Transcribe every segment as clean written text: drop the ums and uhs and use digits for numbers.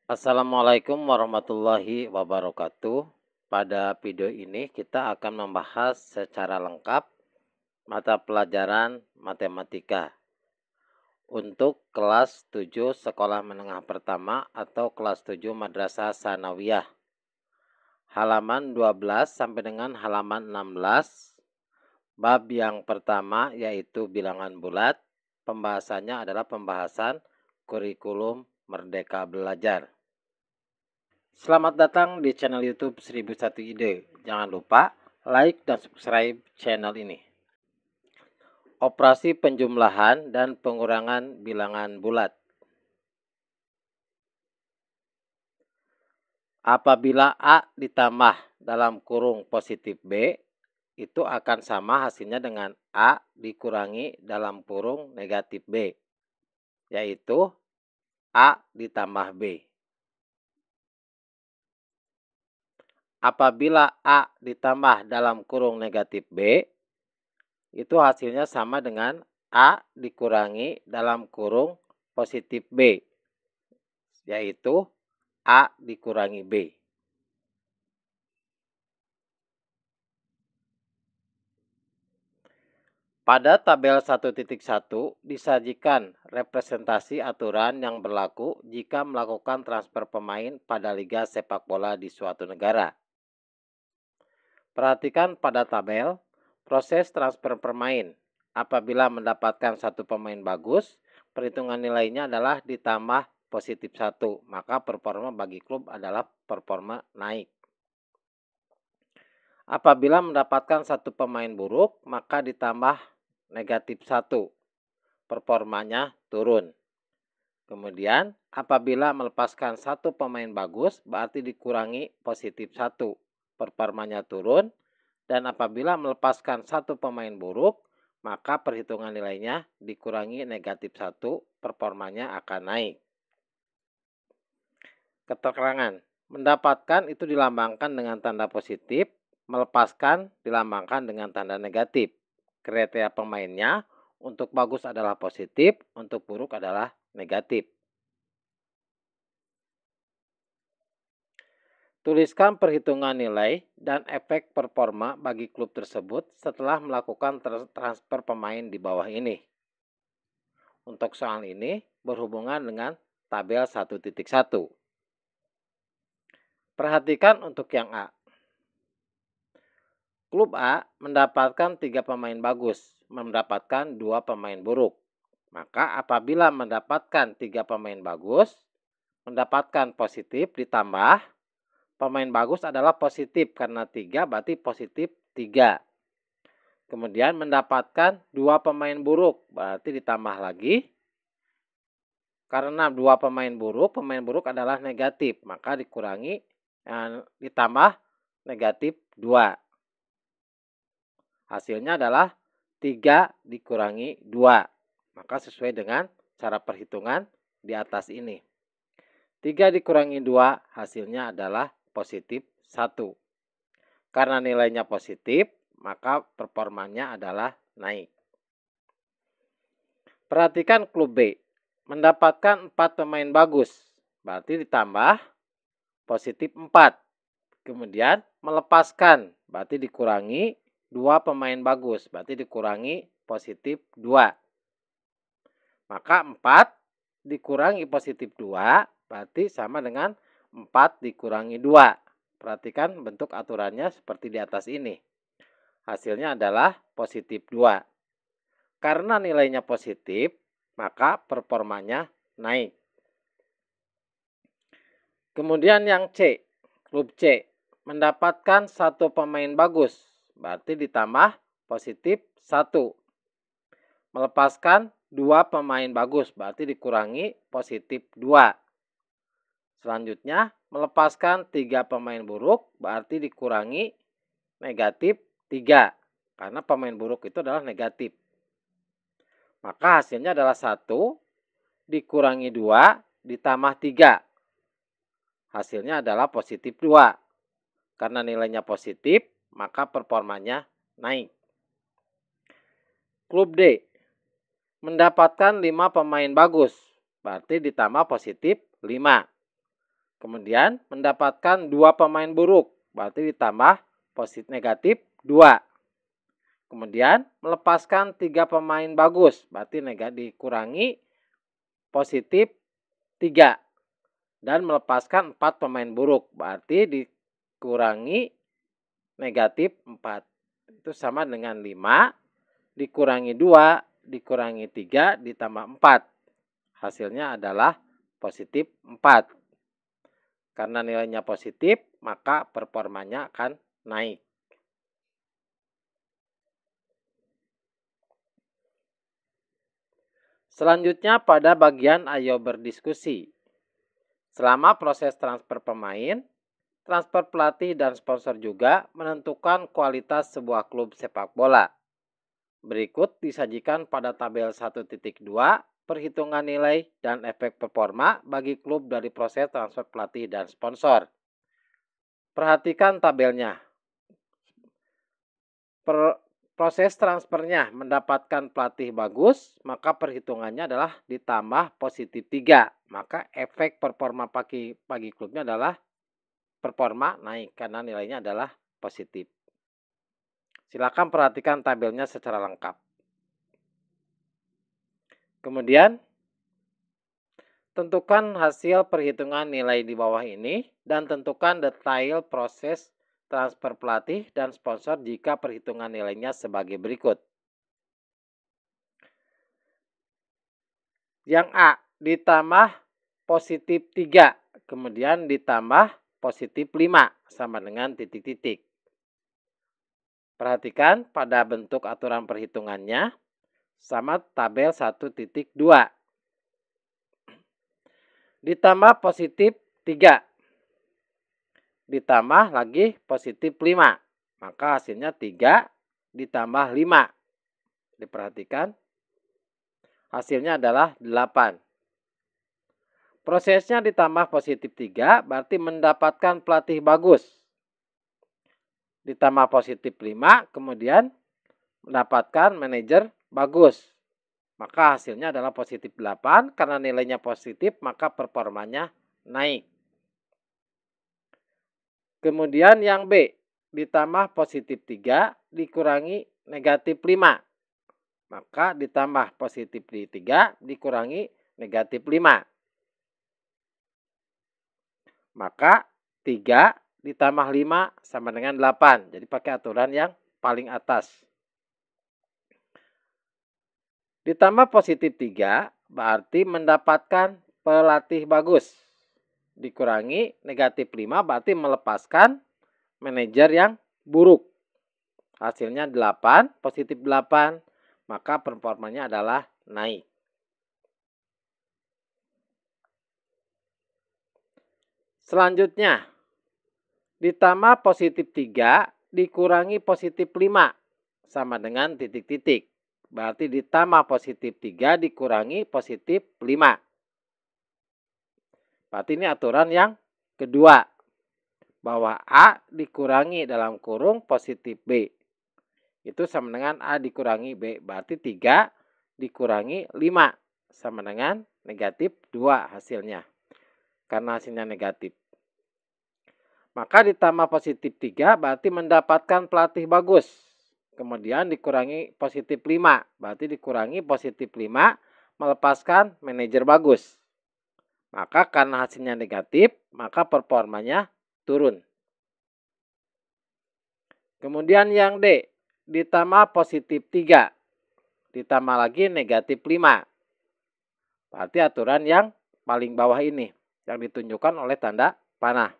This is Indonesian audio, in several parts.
Assalamualaikum warahmatullahi wabarakatuh. Pada video ini kita akan membahas secara lengkap mata pelajaran matematika untuk kelas 7 sekolah menengah pertama atau kelas 7 Madrasah Sanawiyah. Halaman 12 sampai dengan halaman 16. Bab yang pertama yaitu bilangan bulat. Pembahasannya adalah pembahasan kurikulum Merdeka Belajar. Selamat datang di channel YouTube 1001 Ide. Jangan lupa like dan subscribe channel ini. Operasi penjumlahan dan pengurangan bilangan bulat. Apabila A ditambah dalam kurung positif B, itu akan sama hasilnya dengan A dikurangi dalam kurung negatif B, yaitu A ditambah B. Apabila A ditambah dalam kurung negatif B, itu hasilnya sama dengan A dikurangi dalam kurung positif B, yaitu A dikurangi B. Pada tabel 1.1 disajikan representasi aturan yang berlaku jika melakukan transfer pemain pada liga sepak bola di suatu negara. Perhatikan pada tabel proses transfer pemain. Apabila mendapatkan satu pemain bagus, perhitungan nilainya adalah ditambah positif 1, maka performa bagi klub adalah performa naik. Apabila mendapatkan satu pemain buruk, maka ditambah negatif 1, performanya turun. Kemudian, apabila melepaskan satu pemain bagus, berarti dikurangi positif 1, performanya turun. Dan apabila melepaskan satu pemain buruk, maka perhitungan nilainya dikurangi negatif 1, performanya akan naik. Keterangan, mendapatkan itu dilambangkan dengan tanda positif, melepaskan dilambangkan dengan tanda negatif. Kriteria pemainnya, untuk bagus adalah positif, untuk buruk adalah negatif. Tuliskan perhitungan nilai dan efek performa bagi klub tersebut setelah melakukan transfer pemain di bawah ini. Untuk soal ini berhubungan dengan tabel 1.1. Perhatikan untuk yang A. Klub A mendapatkan 3 pemain bagus, mendapatkan 2 pemain buruk. Maka apabila mendapatkan 3 pemain bagus, mendapatkan positif ditambah pemain bagus adalah positif karena 3 berarti positif 3. Kemudian mendapatkan 2 pemain buruk berarti ditambah lagi. Karena 2 pemain buruk adalah negatif, maka dikurangi ditambah negatif 2. Hasilnya adalah 3 dikurangi 2. Maka sesuai dengan cara perhitungan di atas ini. 3 dikurangi 2 hasilnya adalah positif 1. Karena nilainya positif, maka performanya adalah naik. Perhatikan klub B. Mendapatkan 4 pemain bagus, berarti ditambah positif 4. Kemudian melepaskan, berarti dikurangi 2 pemain bagus, berarti dikurangi positif 2. Maka 4 dikurangi positif 2, berarti sama dengan 4 dikurangi 2. Perhatikan bentuk aturannya seperti di atas ini. Hasilnya adalah positif 2. Karena nilainya positif, maka performanya naik. Kemudian yang C, klub C, mendapatkan 1 pemain bagus, berarti ditambah positif 1. Melepaskan 2 pemain bagus, berarti dikurangi positif 2. Selanjutnya, melepaskan 3 pemain buruk, berarti dikurangi negatif 3. Karena pemain buruk itu adalah negatif. Maka hasilnya adalah 1 dikurangi 2 ditambah 3. Hasilnya adalah positif 2. Karena nilainya positif, maka performanya naik. Klub D mendapatkan 5 pemain bagus, berarti ditambah positif 5. Kemudian mendapatkan 2 pemain buruk, berarti ditambah positif negatif 2. Kemudian melepaskan 3 pemain bagus, berarti dikurangi positif 3. Dan melepaskan 4 pemain buruk, berarti dikurangi negatif 4. Itu sama dengan 5, dikurangi 2, dikurangi 3, ditambah 4. Hasilnya adalah positif 4. Karena nilainya positif, maka performanya akan naik. Selanjutnya pada bagian ayo berdiskusi. Selama proses transfer pemain, transfer pelatih dan sponsor juga menentukan kualitas sebuah klub sepak bola. Berikut disajikan pada tabel 1.2 perhitungan nilai dan efek performa bagi klub dari proses transfer pelatih dan sponsor. Perhatikan tabelnya. Proses transfernya mendapatkan pelatih bagus, maka perhitungannya adalah ditambah positif 3. Maka efek performa bagi klubnya adalah performa naik karena nilainya adalah positif. Silakan perhatikan tabelnya secara lengkap. Kemudian, tentukan hasil perhitungan nilai di bawah ini dan tentukan detail proses transfer pelatih dan sponsor jika perhitungan nilainya sebagai berikut. Yang A, ditambah positif 3, kemudian ditambah positif 5, sama dengan titik-titik. Perhatikan pada bentuk aturan perhitungannya sama tabel 1.2. Ditambah positif 3. Ditambah lagi positif 5. Maka hasilnya 3 ditambah 5. Diperhatikan. Hasilnya adalah 8. Prosesnya ditambah positif 3 berarti mendapatkan pelatih bagus. Ditambah positif 5 kemudian mendapatkan manajer bagus. Maka hasilnya adalah positif 8. Karena nilainya positif maka performanya naik. Kemudian yang B, ditambah positif 3 dikurangi negatif 5. Maka ditambah positif 3 dikurangi negatif 5. Maka 3 ditambah 5 sama dengan 8. Jadi pakai aturan yang paling atas. Ditambah positif 3 berarti mendapatkan pelatih bagus. Dikurangi negatif 5 berarti melepaskan manajer yang buruk. Hasilnya 8, positif 8, maka performanya adalah naik. Selanjutnya, ditambah positif 3 dikurangi positif 5 sama dengan titik-titik. Berarti ditambah positif 3 dikurangi positif 5. Berarti ini aturan yang kedua. Bahwa A dikurangi dalam kurung positif B. Itu sama dengan A dikurangi B. Berarti 3 dikurangi 5. Sama dengan negatif 2 hasilnya. Karena hasilnya negatif. Maka ditambah positif 3 berarti mendapatkan pelatih bagus. Kemudian dikurangi positif 5. Berarti dikurangi positif 5 melepaskan manajer bagus. Maka karena hasilnya negatif, maka performanya turun. Kemudian yang D, ditambah positif 3. Ditambah lagi negatif 5. Berarti aturan yang paling bawah ini, yang ditunjukkan oleh tanda panah.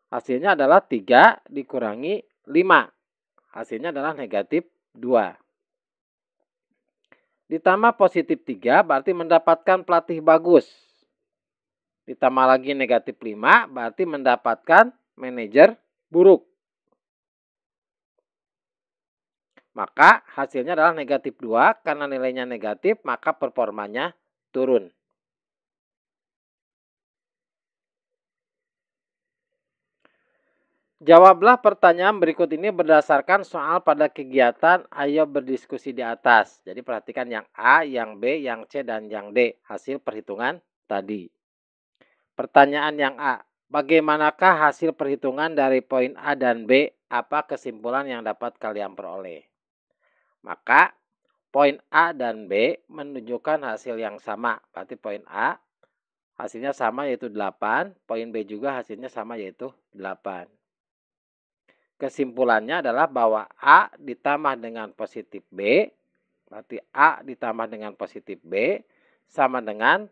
Hasilnya adalah 3 dikurangi 5. Hasilnya adalah negatif 2. Ditambah positif 3 berarti mendapatkan pelatih bagus. Ditambah lagi negatif 5 berarti mendapatkan manajer buruk. Maka hasilnya adalah negatif 2. Karena nilainya negatif maka performanya turun. Jawablah pertanyaan berikut ini berdasarkan soal pada kegiatan ayo berdiskusi di atas. Jadi perhatikan yang A, yang B, yang C, dan yang D. Hasil perhitungan tadi. Pertanyaan yang A. Bagaimanakah hasil perhitungan dari poin A dan B? Apa kesimpulan yang dapat kalian peroleh? Maka poin A dan B menunjukkan hasil yang sama. Berarti poin A hasilnya sama yaitu 8. Poin B juga hasilnya sama yaitu 8. Kesimpulannya adalah bahwa A ditambah dengan positif B. Berarti A ditambah dengan positif B sama dengan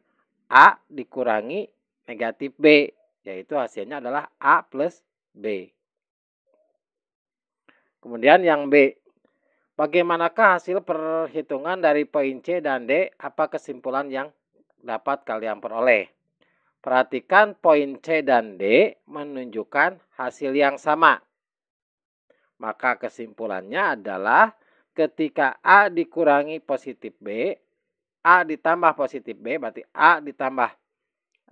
A dikurangi negatif B. Yaitu hasilnya adalah A plus B. Kemudian yang B. Bagaimanakah hasil perhitungan dari poin C dan D? Apa kesimpulan yang dapat kalian peroleh? Perhatikan poin C dan D menunjukkan hasil yang sama. Maka kesimpulannya adalah ketika A dikurangi positif B, A ditambah positif B, berarti A ditambah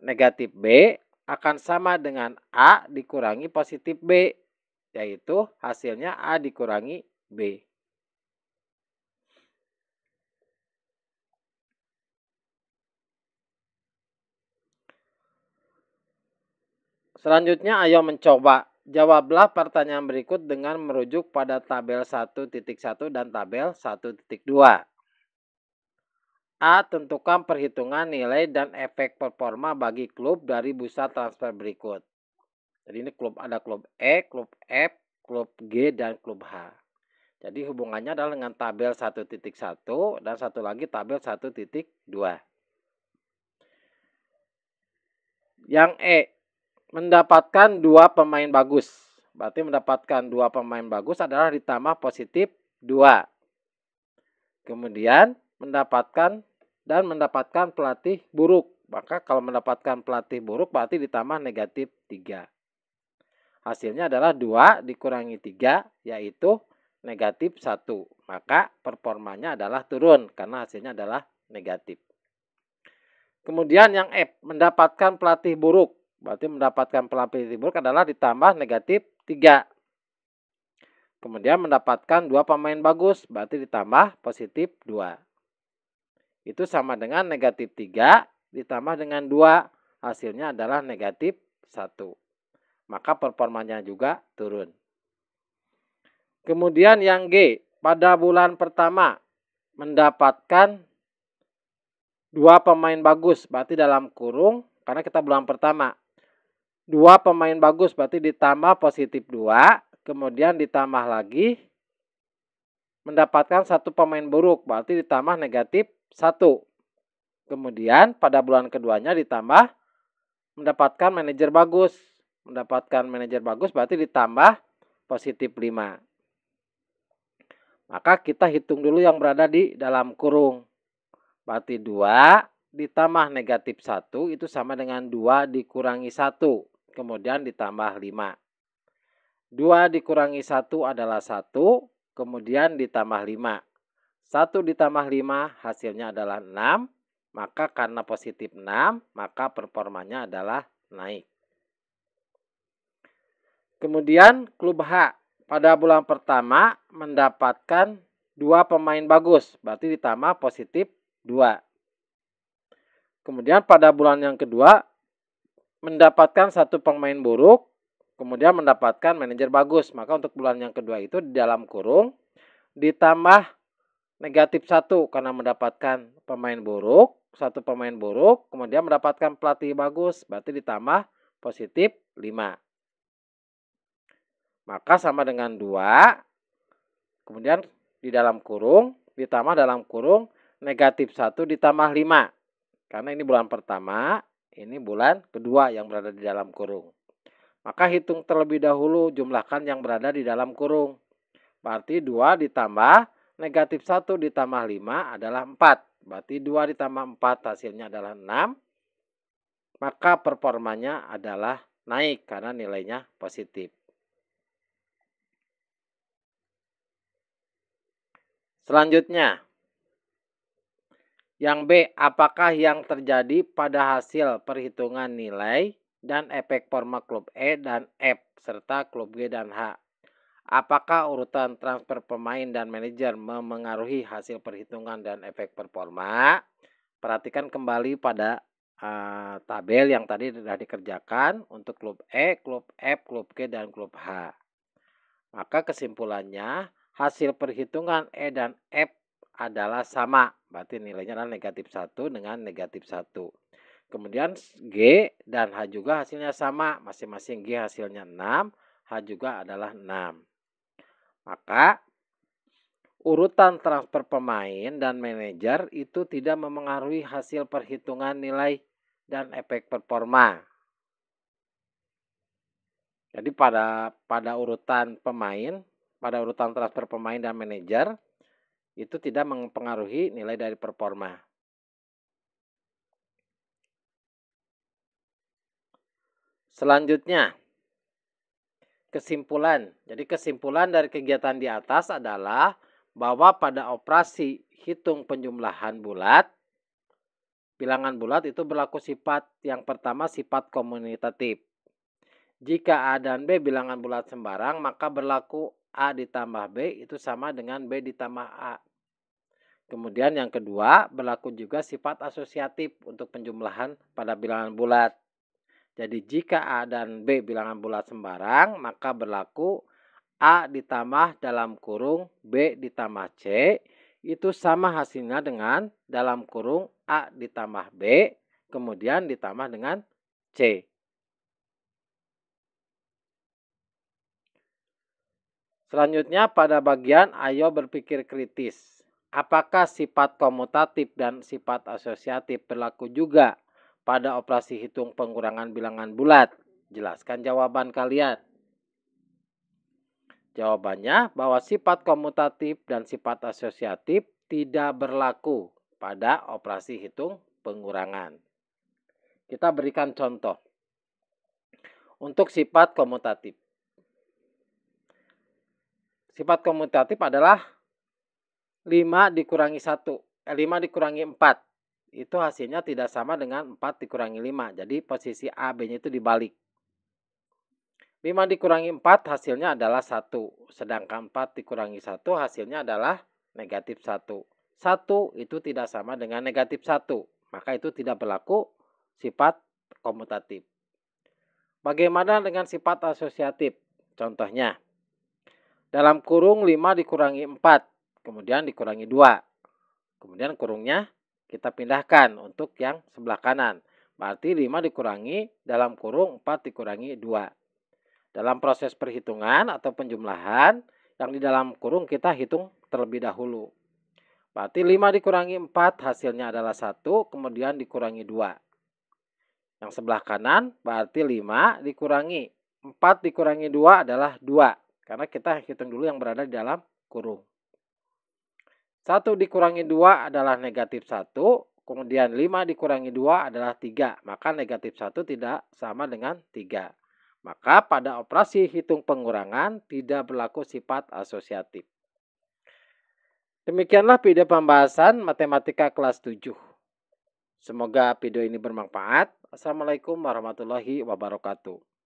negatif B akan sama dengan A dikurangi positif B, yaitu hasilnya A dikurangi B. Selanjutnya ayo mencoba. Jawablah pertanyaan berikut dengan merujuk pada tabel 1.1 dan tabel 1.2. A. Tentukan perhitungan nilai dan efek performa bagi klub dari bursa transfer berikut. Jadi ini ada klub E, klub F, klub G, dan klub H. Jadi hubungannya adalah dengan tabel 1.1 dan satu lagi tabel 1.2. Yang E. Mendapatkan 2 pemain bagus. Berarti mendapatkan 2 pemain bagus adalah ditambah positif 2. Kemudian mendapatkan pelatih buruk. Maka kalau mendapatkan pelatih buruk berarti ditambah negatif 3. Hasilnya adalah 2 dikurangi 3 yaitu negatif 1. Maka performanya adalah turun karena hasilnya adalah negatif. Kemudian yang F. Mendapatkan pelatih buruk. Berarti mendapatkan pelatih buruk adalah ditambah negatif 3. Kemudian mendapatkan 2 pemain bagus. Berarti ditambah positif 2. Itu sama dengan negatif 3 ditambah dengan 2. Hasilnya adalah negatif 1. Maka performanya juga turun. Kemudian yang G. Pada bulan pertama mendapatkan 2 pemain bagus. Berarti dalam kurung karena kita bulan pertama. 2 pemain bagus berarti ditambah positif 2. Kemudian ditambah lagi mendapatkan 1 pemain buruk. Berarti ditambah negatif 1. Kemudian pada bulan keduanya ditambah mendapatkan manajer bagus. Mendapatkan manajer bagus berarti ditambah positif 5. Maka kita hitung dulu yang berada di dalam kurung. Berarti 2 ditambah negatif 1 itu sama dengan 2 dikurangi 1. Kemudian ditambah 5. 2 dikurangi 1 adalah 1. Kemudian ditambah 5. 1 ditambah 5 hasilnya adalah 6. Maka karena positif 6 maka performanya adalah naik. Kemudian klub H pada bulan pertama mendapatkan 2 pemain bagus. Berarti ditambah positif 2. Kemudian pada bulan yang kedua mendapatkan 1 pemain buruk. Kemudian mendapatkan manajer bagus. Maka untuk bulan yang kedua itu di dalam kurung ditambah negatif 1 karena mendapatkan pemain buruk. 1 pemain buruk. Kemudian mendapatkan pelatih bagus. Berarti ditambah positif 5. Maka sama dengan 2. Kemudian di dalam kurung ditambah dalam kurung negatif 1 ditambah 5. Karena ini bulan pertama, ini bulan kedua yang berada di dalam kurung. Maka hitung terlebih dahulu jumlahkan yang berada di dalam kurung. Berarti 2 ditambah negatif 1 ditambah 5 adalah 4. Berarti 2 ditambah 4 hasilnya adalah 6. Maka performanya adalah naik karena nilainya positif. Selanjutnya, yang B, apakah yang terjadi pada hasil perhitungan nilai dan efek performa klub E dan F serta klub G dan H? Apakah urutan transfer pemain dan manajer memengaruhi hasil perhitungan dan efek performa? Perhatikan kembali pada tabel yang tadi sudah dikerjakan untuk klub E, klub F, klub G, dan klub H. Maka kesimpulannya hasil perhitungan E dan F adalah sama. Berarti nilainya adalah negatif 1 dengan negatif 1. Kemudian G dan H juga hasilnya sama. Masing-masing G hasilnya 6, H juga adalah 6. Maka urutan transfer pemain dan manajer itu tidak memengaruhi hasil perhitungan nilai dan efek performa. Jadi pada urutan pemain, pada urutan transfer pemain dan manajer itu tidak mempengaruhi nilai dari performa. Selanjutnya, kesimpulan. Jadi kesimpulan dari kegiatan di atas adalah bahwa pada operasi hitung penjumlahan bulat, bilangan bulat itu berlaku sifat yang pertama sifat komutatif. Jika A dan B bilangan bulat sembarang, maka berlaku A ditambah B itu sama dengan B ditambah A. Kemudian yang kedua, berlaku juga sifat asosiatif untuk penjumlahan pada bilangan bulat. Jadi jika A dan B bilangan bulat sembarang, maka berlaku A ditambah dalam kurung B ditambah C itu sama hasilnya dengan dalam kurung A ditambah B kemudian ditambah dengan C. Selanjutnya pada bagian ayo berpikir kritis. Apakah sifat komutatif dan sifat asosiatif berlaku juga pada operasi hitung pengurangan bilangan bulat? Jelaskan jawaban kalian. Jawabannya bahwa sifat komutatif dan sifat asosiatif tidak berlaku pada operasi hitung pengurangan. Kita berikan contoh. Untuk sifat komutatif. Sifat komutatif adalah 5 dikurangi 5 dikurangi 4. Itu hasilnya tidak sama dengan 4 dikurangi 5. Jadi posisi A, B-nya itu dibalik. 5 dikurangi 4 hasilnya adalah 1. Sedangkan 4 dikurangi 1 hasilnya adalah negatif 1. 1 itu tidak sama dengan negatif 1. Maka itu tidak berlaku sifat komutatif. Bagaimana dengan sifat asosiatif? Contohnya. Dalam kurung 5 dikurangi 4, kemudian dikurangi 2. Kemudian kurungnya kita pindahkan untuk yang sebelah kanan. Berarti 5 dikurangi dalam kurung 4 dikurangi 2. Dalam proses perhitungan atau penjumlahan, yang di dalam kurung kita hitung terlebih dahulu. Berarti 5 dikurangi 4 hasilnya adalah 1, kemudian dikurangi 2. Yang sebelah kanan berarti 5 dikurangi 4 dikurangi 2 adalah 2. Karena kita hitung dulu yang berada di dalam kurung. 1 dikurangi 2 adalah negatif 1. Kemudian 5 dikurangi 2 adalah 3. Maka negatif 1 tidak sama dengan 3. Maka pada operasi hitung pengurangan tidak berlaku sifat asosiatif. Demikianlah video pembahasan matematika kelas 7. Semoga video ini bermanfaat. Assalamualaikum warahmatullahi wabarakatuh.